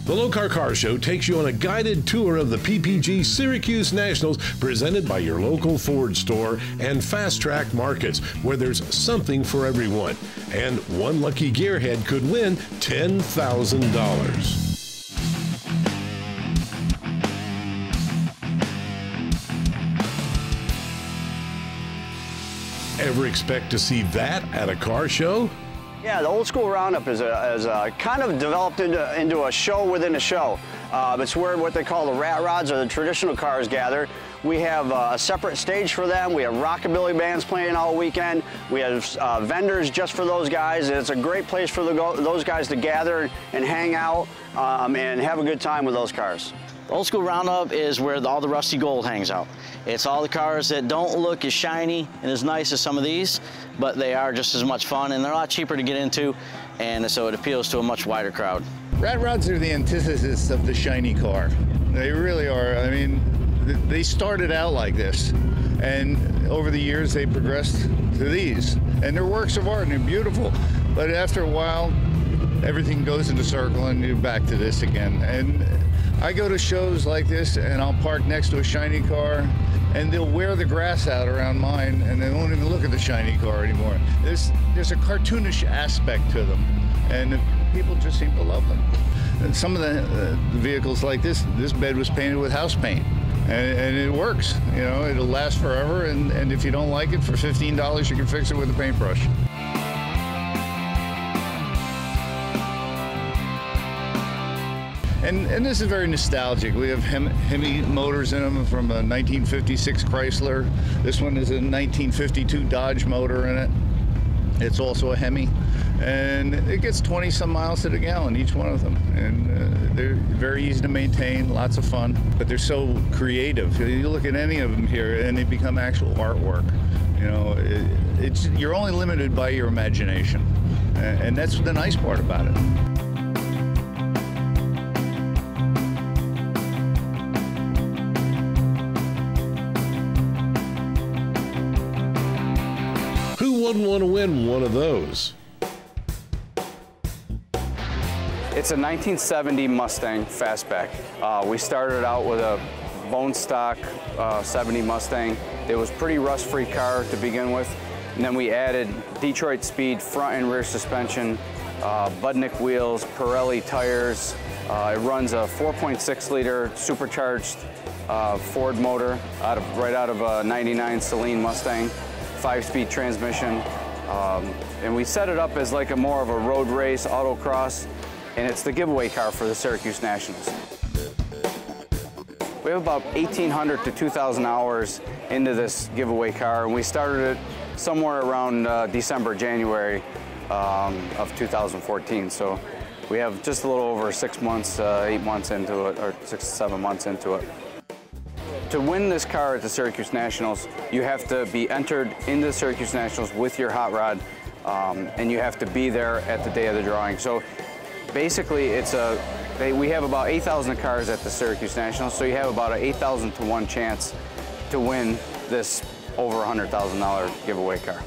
The Lokar Car Show takes you on a guided tour of the PPG Syracuse Nationals presented by your local Ford store and Fast Track Markets, where there's something for everyone. And one lucky gearhead could win $10,000. Ever expect to see that at a car show? Yeah, the old school roundup is kind of developed into a show within a show. It's where what they call the rat rods or the traditional cars gather. We have a separate stage for them. We have rockabilly bands playing all weekend. We have vendors just for those guys. It's a great place for those guys to gather and hang out and have a good time with those cars. Old school roundup is where all the rusty gold hangs out. It's all the cars that don't look as shiny and as nice as some of these, but they are just as much fun and they're a lot cheaper to get into, and so it appeals to a much wider crowd. Rat rods are the antithesis of the shiny car. They really are. I mean, they started out like this, and over the years they progressed to these. And they're works of art and they're beautiful, but after a while, everything goes into circle and you're back to this again. And I go to shows like this and I'll park next to a shiny car and they'll wear the grass out around mine and they won't even look at the shiny car anymore. There's a cartoonish aspect to them and people just seem to love them. And some of the vehicles like this bed was painted with house paint and it works. You know, it'll last forever, and if you don't like it, for $15 you can fix it with a paintbrush. And this is very nostalgic. We have Hemi motors in them from a 1956 Chrysler. This one is a 1952 Dodge motor in it. It's also a Hemi. And it gets 20-some miles to the gallon, each one of them. And they're very easy to maintain, lots of fun, but they're so creative. You look at any of them here and they become actual artwork. You know, you're only limited by your imagination. And that's the nice part about it. Who wouldn't want to win one of those? It's a 1970 Mustang Fastback. We started out with a bone stock 70 Mustang. It was a pretty rust-free car to begin with. And then we added Detroit Speed front and rear suspension, Budnick wheels, Pirelli tires. It runs a 4.6-liter supercharged Ford motor right out of a 99 Saleen Mustang, 5-speed transmission. And we set it up as like more of a road race autocross, and it's the giveaway car for the Syracuse Nationals. We have about 1,800 to 2,000 hours into this giveaway car, and we started it somewhere around December, January of 2014. So we have just a little over 6 months, 8 months into it, or 6 to 7 months into it. To win this car at the Syracuse Nationals, you have to be entered into the Syracuse Nationals with your hot rod, and you have to be there at the day of the drawing. So basically, we have about 8,000 cars at the Syracuse Nationals, so you have about an 8,000 to 1 chance to win this over $100,000 giveaway car.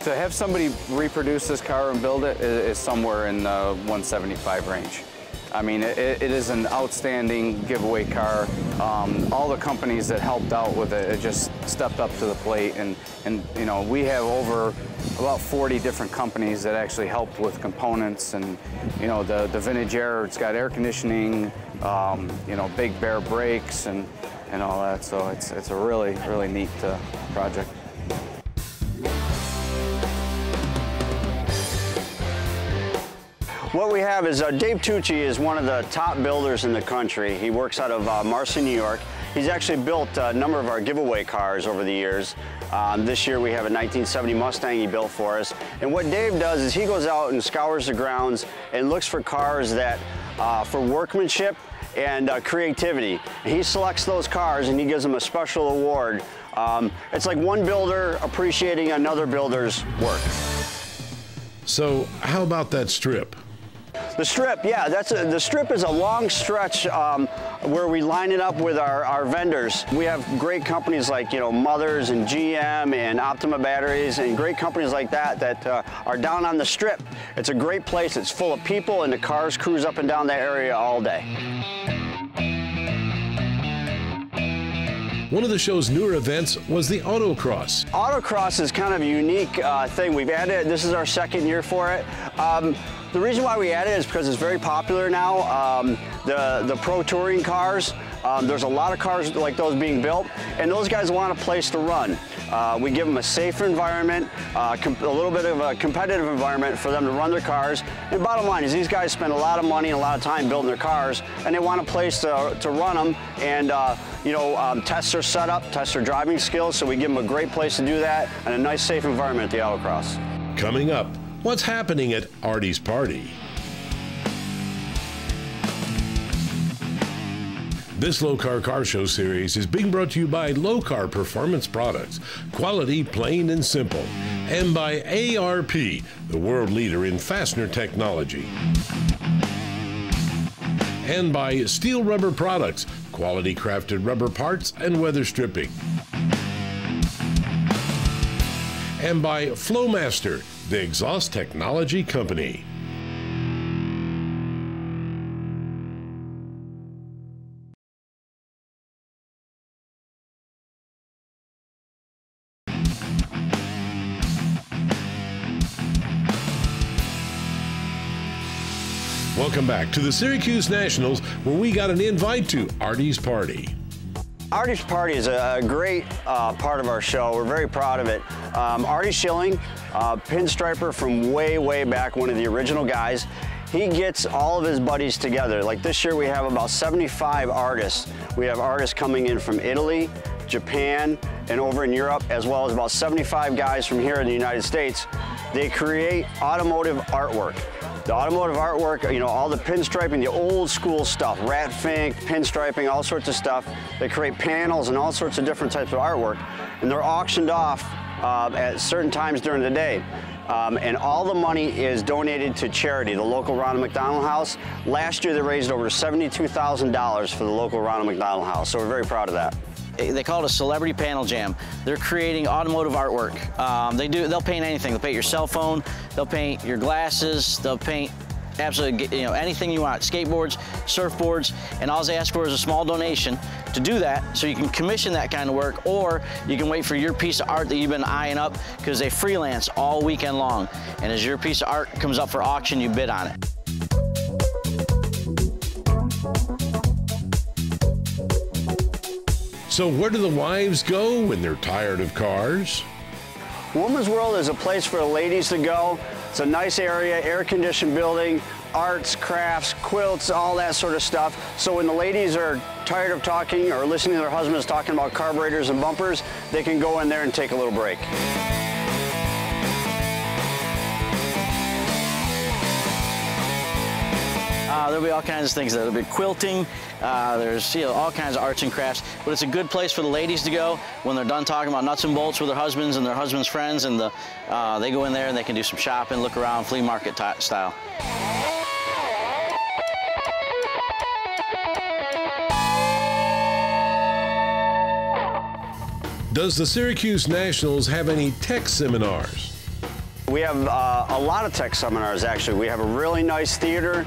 To have somebody reproduce this car and build it is somewhere in the 175 range. I mean, it is an outstanding giveaway car. All the companies that helped out with it just stepped up to the plate, and you know, we have over about 40 different companies that actually helped with components, and you know, the vintage air, it's got air conditioning, you know, Big Bear brakes and all that. So it's a really neat project. What we have is Dave Tucci is one of the top builders in the country. He works out of Marcy, New York. He's actually built a number of our giveaway cars over the years. This year we have a 1970 Mustang he built for us. And what Dave does is he goes out and scours the grounds and looks for cars that, for workmanship and creativity. And he selects those cars and he gives them a special award. It's like one builder appreciating another builder's work. So how about that strip? The strip, yeah, the strip is a long stretch where we line it up with our vendors. We have great companies like, you know, Mothers and GM and Optima Batteries and great companies like that that are down on the strip. It's a great place. It's full of people and the cars cruise up and down that area all day. One of the show's newer events was the autocross. Autocross is kind of a unique thing. We've added, this is our second year for it. The reason why we added it is because it's very popular now. The pro touring cars, there's a lot of cars like those being built, and those guys want a place to run. We give them a safer environment, a little bit of a competitive environment for them to run their cars. And bottom line is these guys spend a lot of money and a lot of time building their cars, and they want a place to run them and test their setup, test their driving skills, so we give them a great place to do that and a nice safe environment at the autocross. Coming up, what's happening at Artie's Party? This Lokar Car Show series is being brought to you by Lokar Performance Products, quality, plain and simple, and by ARP, the world leader in fastener technology, and by Steel Rubber Products, quality crafted rubber parts and weather stripping, and by Flowmaster, the exhaust technology company. Welcome back to the Syracuse Nationals, where we got an invite to Artie's Party. Artie's Party is a great part of our show. We're very proud of it. Artie Schilling, pinstriper from way, way back, one of the original guys. He gets all of his buddies together. Like this year we have about 75 artists. We have artists coming in from Italy, Japan, and over in Europe, as well as about 75 guys from here in the United States. They create automotive artwork. The automotive artwork, you know, all the pinstriping, the old school stuff, rat fink, pinstriping, all sorts of stuff. They create panels and all sorts of different types of artwork, and they're auctioned off at certain times during the day. And all the money is donated to charity, the local Ronald McDonald House. Last year they raised over $72,000 for the local Ronald McDonald House, so we're very proud of that. They call it a celebrity panel jam. They're creating automotive artwork. They'll paint anything. They'll paint your cell phone, they'll paint your glasses, they'll paint absolutely, you know, anything you want, skateboards, surfboards, and all they ask for is a small donation to do that, so you can commission that kind of work, or you can wait for your piece of art that you've been eyeing up, because they freelance all weekend long. And as your piece of art comes up for auction, you bid on it. So where do the wives go when they're tired of cars? Woman's World is a place for the ladies to go. It's a nice area, air-conditioned building, arts, crafts, quilts, all that sort of stuff. So when the ladies are tired of talking or listening to their husbands talking about carburetors and bumpers, they can go in there and take a little break. There'll be all kinds of things. There'll be quilting, there's all kinds of arts and crafts, but it's a good place for the ladies to go when they're done talking about nuts and bolts with their husbands and their husbands' friends, and they go in there and they can do some shopping, look around, flea market style. Does the Syracuse Nationals have any tech seminars? We have a lot of tech seminars, actually. We have a really nice theater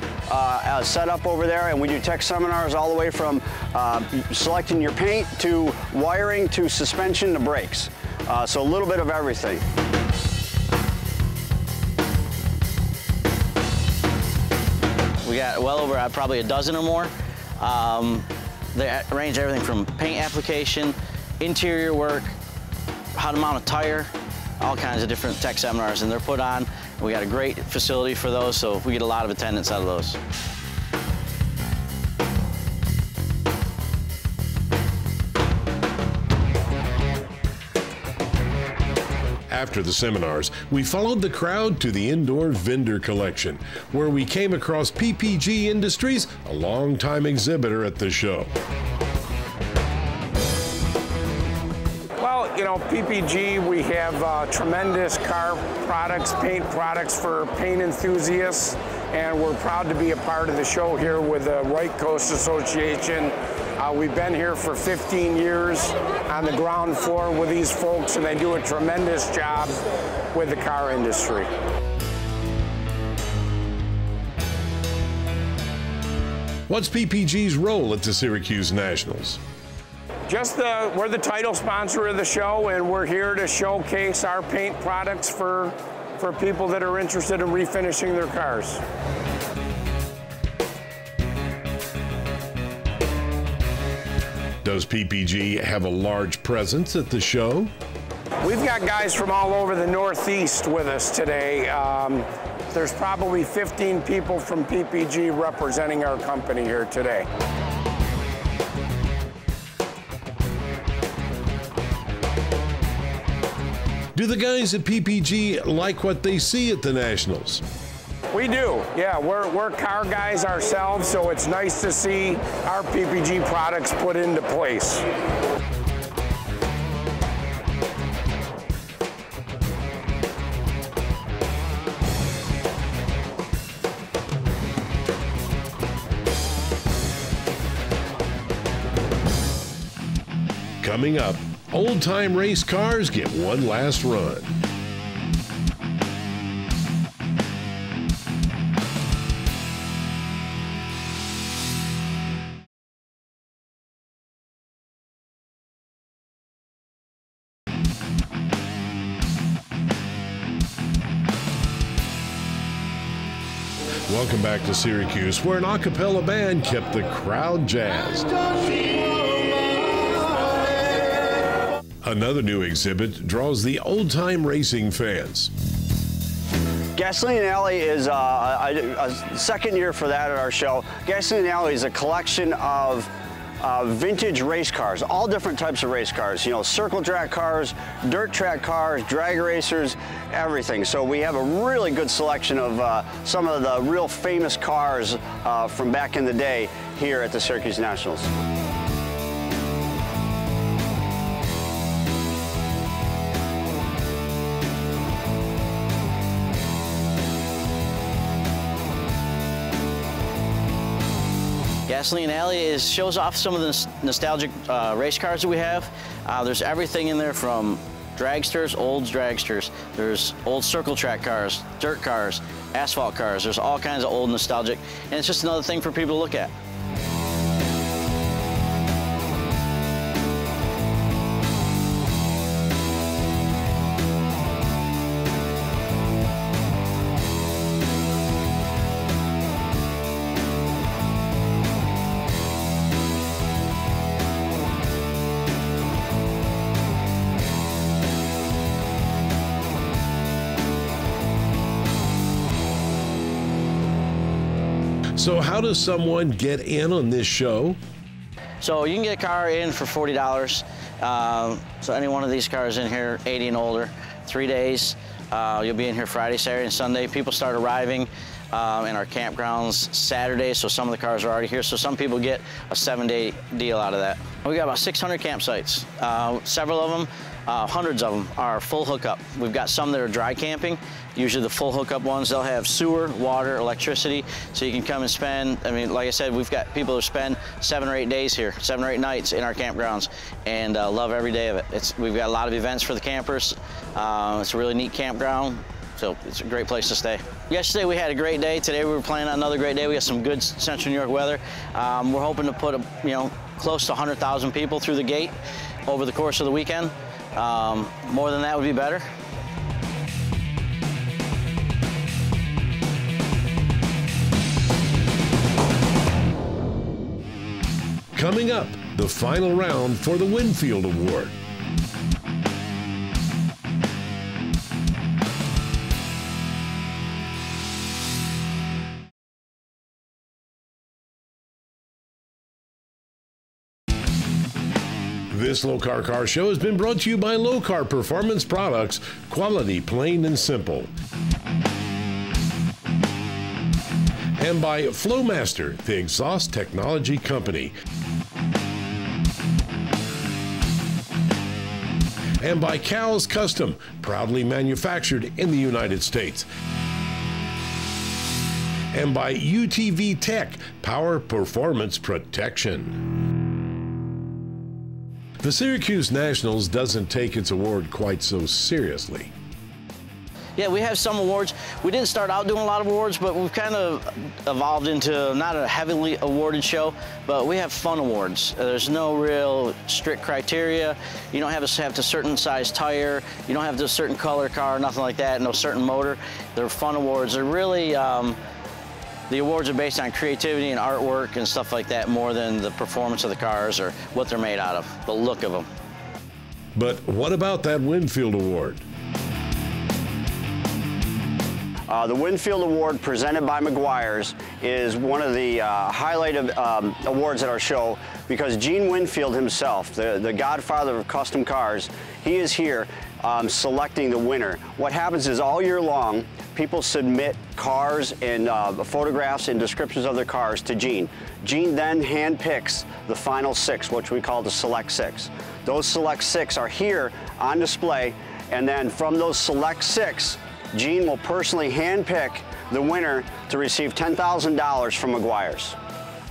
set up over there, and we do tech seminars all the way from selecting your paint to wiring to suspension to brakes. So a little bit of everything. We got well over probably a dozen or more. They range everything from paint application, interior work, how to mount a tire, all kinds of different tech seminars, and they're put on. We got a great facility for those, so we get a lot of attendance out of those. After the seminars, we followed the crowd to the indoor vendor collection, where we came across PPG Industries, a longtime exhibitor at the show. Well, you know, PPG, we have tremendous car products, paint products for paint enthusiasts. and we're proud to be a part of the show here with the White Coast Association. We've been here for 15 years on the ground floor with these folks, and they do a tremendous job with the car industry. What's PPG's role at the Syracuse Nationals? We're the title sponsor of the show, and we're here to showcase our paint products for people that are interested in refinishing their cars. Does PPG have a large presence at the show? We've got guys from all over the Northeast with us today. There's probably 15 people from PPG representing our company here today. Do the guys at PPG like what they see at the Nationals? We do, yeah. We're car guys ourselves, so it's nice to see our PPG products put into place. Coming up, old-time race cars get one last run. Welcome back to Syracuse, where an a cappella band kept the crowd jazzed. Another new exhibit draws the old-time racing fans. Gasoline Alley is a second year for that at our show. Gasoline Alley is a collection of vintage race cars, all different types of race cars, you know, circle track cars, dirt track cars, drag racers, everything. So we have a really good selection of some of the real famous cars from back in the day here at the Syracuse Nationals. Gasoline Alley shows off some of the nostalgic race cars that we have. There's everything in there from dragsters, old dragsters. There's old circle track cars, dirt cars, asphalt cars. There's all kinds of old nostalgic, and it's just another thing for people to look at. So how does someone get in on this show? So you can get a car in for $40. So any one of these cars in here, 80 and older, 3 days. You'll be in here Friday, Saturday, and Sunday. People start arriving in our campgrounds Saturday, so some of the cars are already here. So some people get a 7-day deal out of that. We got about 600 campsites. Several of them, hundreds of them, are full hookup. We've got some that are dry camping. Usually the full hookup ones, they'll have sewer, water, electricity, so you can come and spend, I mean, like I said, we've got people who spend 7 or 8 days here, 7 or 8 nights in our campgrounds, and love every day of it. We've got a lot of events for the campers. It's a really neat campground, so it's a great place to stay. Yesterday we had a great day. Today we were planning on another great day. We got some good Central New York weather. We're hoping to put, close to 100,000 people through the gate over the course of the weekend. More than that would be better. Coming up, the final round for the Winfield Award. This Lokar Car Show has been brought to you by Lokar Performance Products, quality plain and simple. And by Flowmaster, the exhaust technology company. And by Cal's Custom, proudly manufactured in the United States. and by UTV Tech, Power Performance Protection. The Syracuse Nationals doesn't take its award quite so seriously. Yeah, we have some awards. We didn't start out doing a lot of awards, but we've kind of evolved into not a heavily awarded show, but we have fun awards. There's no real strict criteria. You don't have to have a certain size tire. You don't have to a certain color car, nothing like that, no certain motor. They're fun awards. They're really, the awards are based on creativity and artwork and stuff like that more than the performance of the cars or what they're made out of, the look of them. But what about that Winfield Award? The Winfield Award presented by Meguiar's is one of the highlighted awards at our show because Gene Winfield himself, the godfather of custom cars, he is here selecting the winner. What happens is all year long, people submit cars and photographs and descriptions of their cars to Gene. Gene then handpicks the final 6, which we call the Select 6. Those Select 6 are here on display, and then from those Select 6, Gene will personally handpick the winner to receive $10,000 from Meguiar's.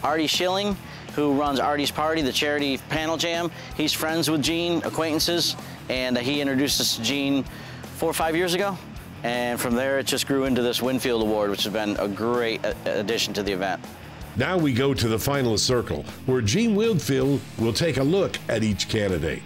Artie Schilling, who runs Artie's Party, the charity panel jam, he's friends with Gene, acquaintances, and he introduced us to Gene 4 or 5 years ago. And from there, it just grew into this Winfield Award, which has been a great addition to the event. Now we go to the finalist circle, where Gene Winfield will take a look at each candidate.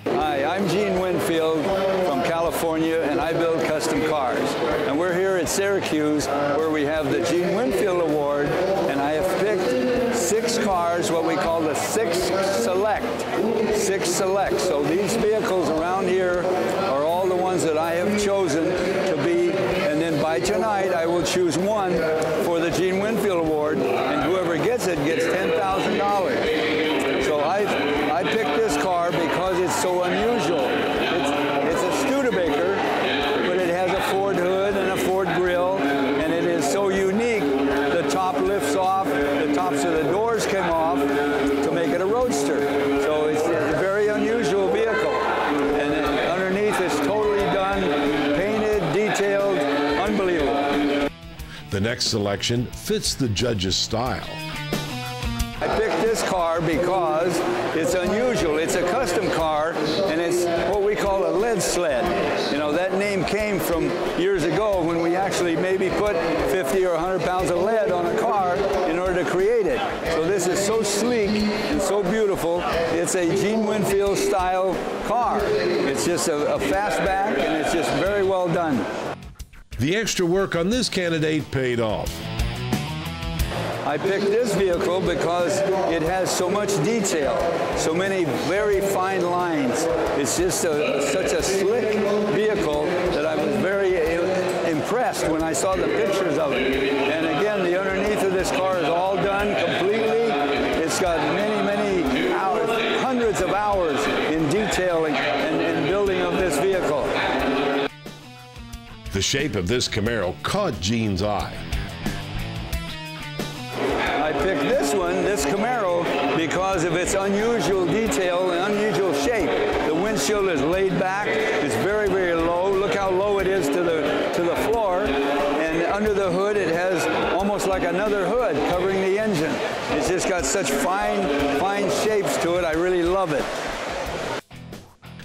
Hi, I'm Gene Winfield from California, and I build custom cars. And we're here at Syracuse, where we have the Gene Winfield Award, and I have picked 6 cars, what we call the 6 Select. 6 Select. So these vehicles around here are all the ones that I have chosen to be, and then by tonight I will choose one for the Gene Winfield Award, and whoever gets it gets $10,000. So I picked this car because it's so unusual. It's a Studebaker, but it has a Ford hood and a Ford grill, and it is so unique. The top lifts off, the tops of the doors came off to make it a roadster. So it's a very unusual vehicle. And underneath it's totally done, painted, detailed, unbelievable. The next selection fits the judge's style. I picked this car because it's unusual. It's a custom car, and it's what we call a lead sled. You know, that name came from years ago when we actually maybe put 50 or 100 pounds of lead on a car in order to create it. So this is so sleek and so beautiful. It's a Gene Winfield style car. It's just a fastback, and it's just very well done. The extra work on this candidate paid off. I picked this vehicle because it has so much detail, so many very fine lines. It's just such a slick vehicle that I was very impressed when I saw the pictures of it. And again, the underneath of this car is all done completely. It's got many hours, hundreds of hours in detailing and building of this vehicle. The shape of this Camaro caught Gene's eye. I picked this one, this Camaro, because of its unusual detail and unusual shape. The windshield is laid back. It's very low. Look how low it is to the floor. And under the hood, it has almost like another hood covering the engine. It's just got such fine shapes to it. I really love it.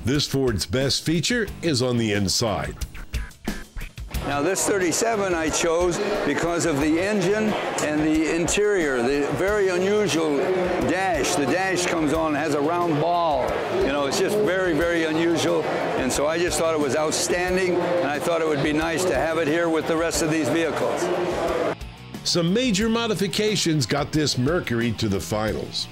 This Ford's best feature is on the inside. Now this 37 I chose because of the engine and the interior, the very unusual dash. The dash comes on and has a round ball. You know, it's just very unusual. And so I just thought it was outstanding, and I thought it would be nice to have it here with the rest of these vehicles. Some major modifications got this Mercury to the finals.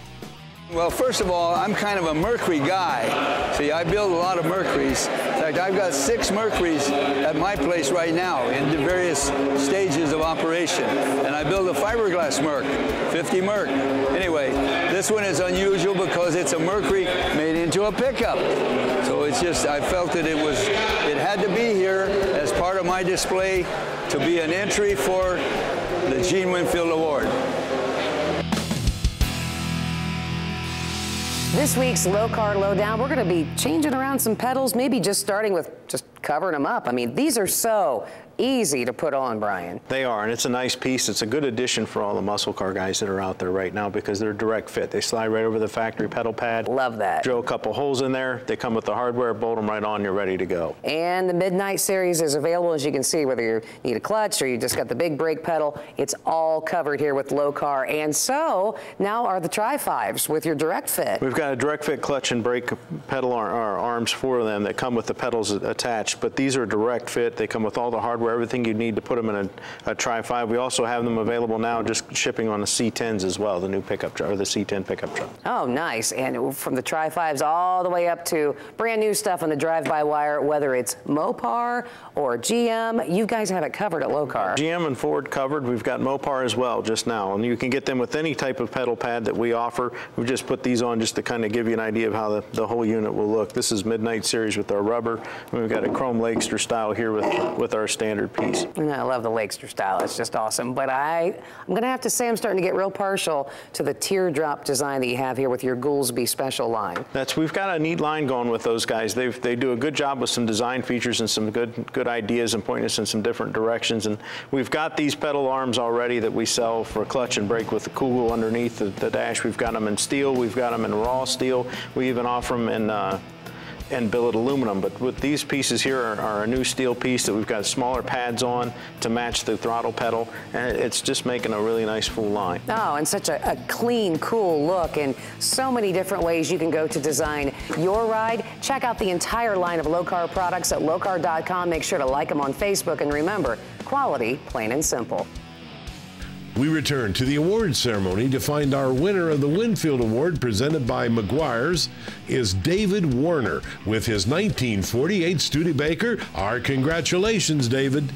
Well, first of all, I'm kind of a Mercury guy. See, I build a lot of Mercuries. In fact, I've got 6 Mercuries at my place right now in the various stages of operation. And I build a fiberglass Merc, 50 Merc. Anyway, this one is unusual because it's a Mercury made into a pickup. So it's just, I felt that it had to be here as part of my display to be an entry for the Gene Winfield Award. This week's Low Car Lowdown, we're going to be changing around some pedals, maybe just starting with just covering them up. I mean, these are so easy to put on, Brian. They are, and it's a nice piece. It's a good addition for all the muscle car guys that are out there right now because they're direct fit. They slide right over the factory pedal pad. Love that. Drill a couple holes in there. They come with the hardware, bolt them right on, you're ready to go. And the Midnight Series is available, as you can see, whether you need a clutch or you just got the big brake pedal. It's all covered here with Lokar. And so now are the Tri-5s with your direct fit. We've got a direct fit clutch and brake pedal arms for them that come with the pedals attached, but these are direct fit. They come with all the hardware, everything you need to put them in a Tri-5. We also have them available now, just shipping on the C10s as well, the new pickup truck, or the C10 pickup truck. Oh, nice. And from the Tri-5s all the way up to brand new stuff on the drive-by-wire, whether it's Mopar or GM, you guys have it covered at Lokar. GM and Ford covered. We've got Mopar as well just now, and you can get them with any type of pedal pad that we offer. We've just put these on just to kind of give you an idea of how the whole unit will look. This is Midnight Series with our rubber. We've got a chrome Lakester style here with our standard piece. And I love the Lakester style. It's just awesome. But I'm going to have to say I'm starting to get real partial to the teardrop design that you have here with your Goolsby Special line. We've got a neat line going with those guys. They do a good job with some design features and some good ideas and pointing us in some different directions. And we've got these pedal arms already that we sell for clutch and brake with the Kugel underneath the dash. We've got them in steel. We've got them in raw steel. We even offer them in billet aluminum, but with these pieces here are a new steel piece that we've got smaller pads on to match the throttle pedal, and it's just making a really nice full line. Oh, and such a clean, cool look, and so many different ways you can go to design your ride. Check out the entire line of Lokar products at lokar.com. Make sure to like them on Facebook, and remember, quality, plain and simple. We return to the awards ceremony to find our winner of the Winfield Award presented by Meguiar's is David Warner with his 1948 Studebaker. Our congratulations, David.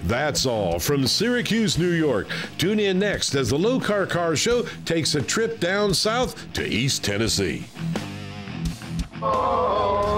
That's all from Syracuse, New York. Tune in next as the Lokar Car Show takes a trip down south to East Tennessee. Oh.